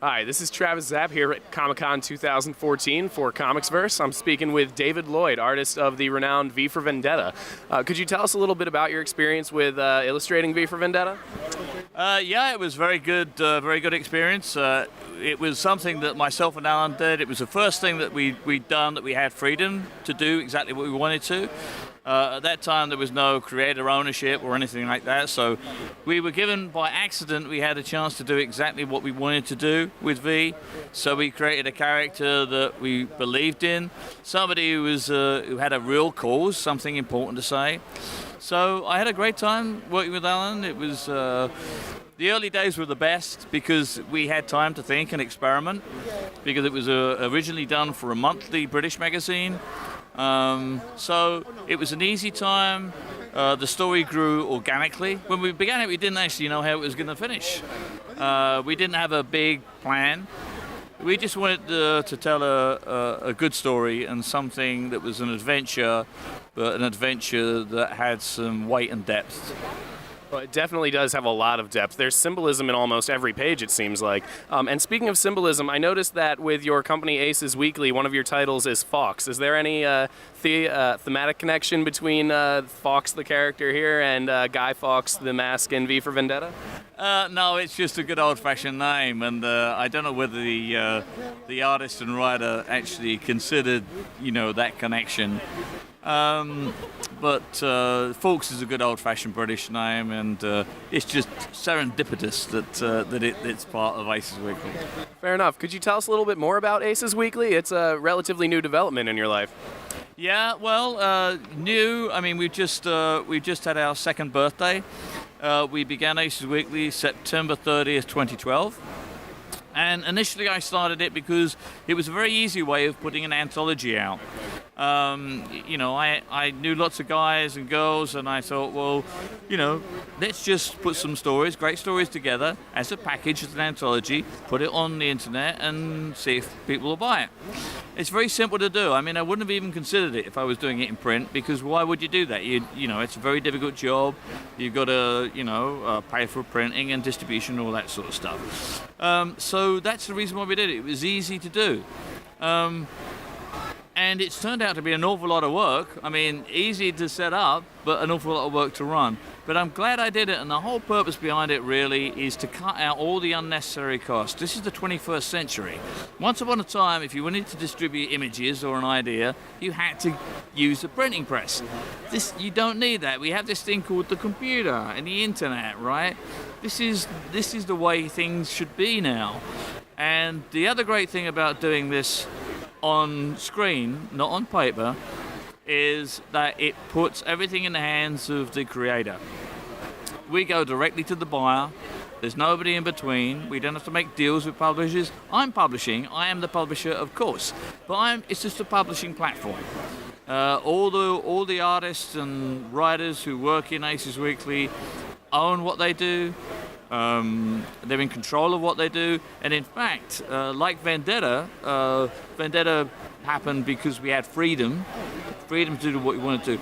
Hi, this is Travis Czap here at Comic-Con 2014 for ComicsVerse. I'm speaking with David Lloyd, artist of the renowned V for Vendetta. Could you tell us a little bit about your experience with illustrating V for Vendetta? Yeah, it was very good experience. It was something that myself and Alan did. It was the first thing that we'd done that we had freedom to do exactly what we wanted to. At that time, there was no creator ownership or anything like that, so we were given by accident, we had a chance to do exactly what we wanted to do with V. So we created a character that we believed in, somebody who had a real cause, something important to say. So I had a great time working with Alan. It was the early days were the best because we had time to think and experiment, because it was originally done for a monthly British magazine. So it was an easy time. The story grew organically. When we began it, we didn't actually know how it was going to finish. We didn't have a big plan. We just wanted to tell a good story and something that was an adventure, but an adventure that had some weight and depth. Well, it definitely does have a lot of depth. There's symbolism in almost every page, it seems like. And speaking of symbolism, I noticed that with your company Aces Weekly, one of your titles is Fox. Is there any thematic connection between Fox, the character here, and Guy Fawkes, the mask in V for Vendetta? No, it's just a good old-fashioned name, and I don't know whether the artist and writer actually considered, that connection. But Fawkes is a good old-fashioned British name, and it's just serendipitous that it's part of Aces Weekly. Fair enough. Could you tell us a little bit more about Aces Weekly? It's a relatively new development in your life. Yeah, well, new. I mean, we've just had our second birthday. We began Aces Weekly September 30th, 2012. And initially I started it because it was a very easy way of putting an anthology out. I knew lots of guys and girls, and I thought, well, let's just put some stories, great stories together as a package, as an anthology, put it on the internet and see if people will buy it. It's very simple to do. I mean, I wouldn't have even considered it if I was doing it in print, because why would you do that? It's a very difficult job. You've got to, pay for printing and distribution, all that sort of stuff. So that's the reason why we did it. It was easy to do. And it's turned out to be an awful lot of work. I mean, easy to set up, but an awful lot of work to run. But I'm glad I did it, and the whole purpose behind it really is to cut out all the unnecessary costs. This is the 21st century. Once upon a time, if you wanted to distribute images or an idea, you had to use a printing press. You don't need that. We have this thing called the computer and the internet, right? This is the way things should be now. And the other great thing about doing this on screen, not on paper, is that it puts everything in the hands of the creator. We go directly to the buyer. There's nobody in between. We don't have to make deals with publishers. I'm publishing. I am the publisher, of course, but it's just a publishing platform. All the artists and writers who work in Aces Weekly own what they do. They're in control of what they do, and in fact, like Vendetta happened because we had freedom to do what we wanted to.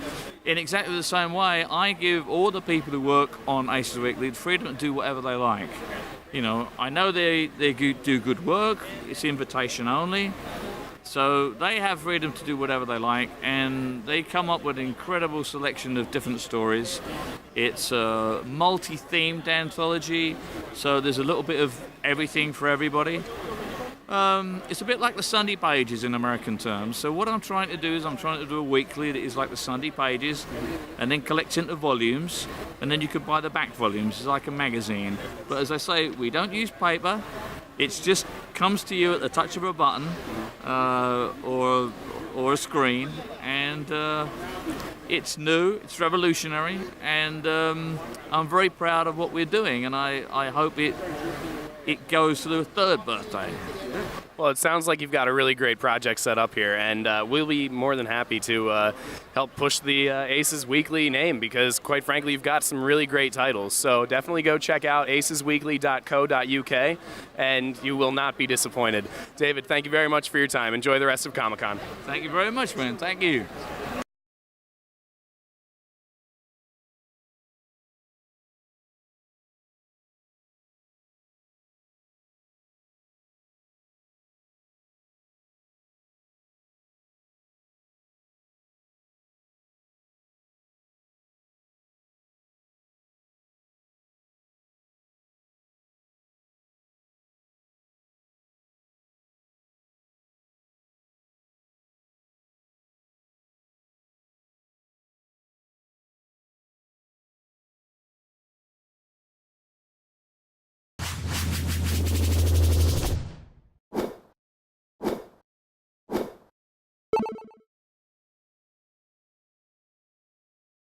In exactly the same way, I give all the people who work on Aces Weekly the freedom to do whatever they like. I know they do good work. It's invitation only. So they have freedom to do whatever they like, and they come up with an incredible selection of different stories. It's a multi-themed anthology, so there's a little bit of everything for everybody. It's a bit like the Sunday Pages in American terms. So what I'm trying to do is I'm trying to do a weekly that is like the Sunday Pages, and then collect into volumes, and then you can buy the back volumes. It's like a magazine. But as I say, we don't use paper. It just comes to you at the touch of a button or a screen, and it's new, it's revolutionary, and I'm very proud of what we're doing, and I hope it goes to the third birthday. Well, it sounds like you've got a really great project set up here, and we'll be more than happy to help push the Aces Weekly name, because quite frankly, you've got some really great titles. So definitely go check out acesweekly.co.uk, and you will not be disappointed. David, thank you very much for your time. Enjoy the rest of Comic-Con. Thank you very much, man. Thank you.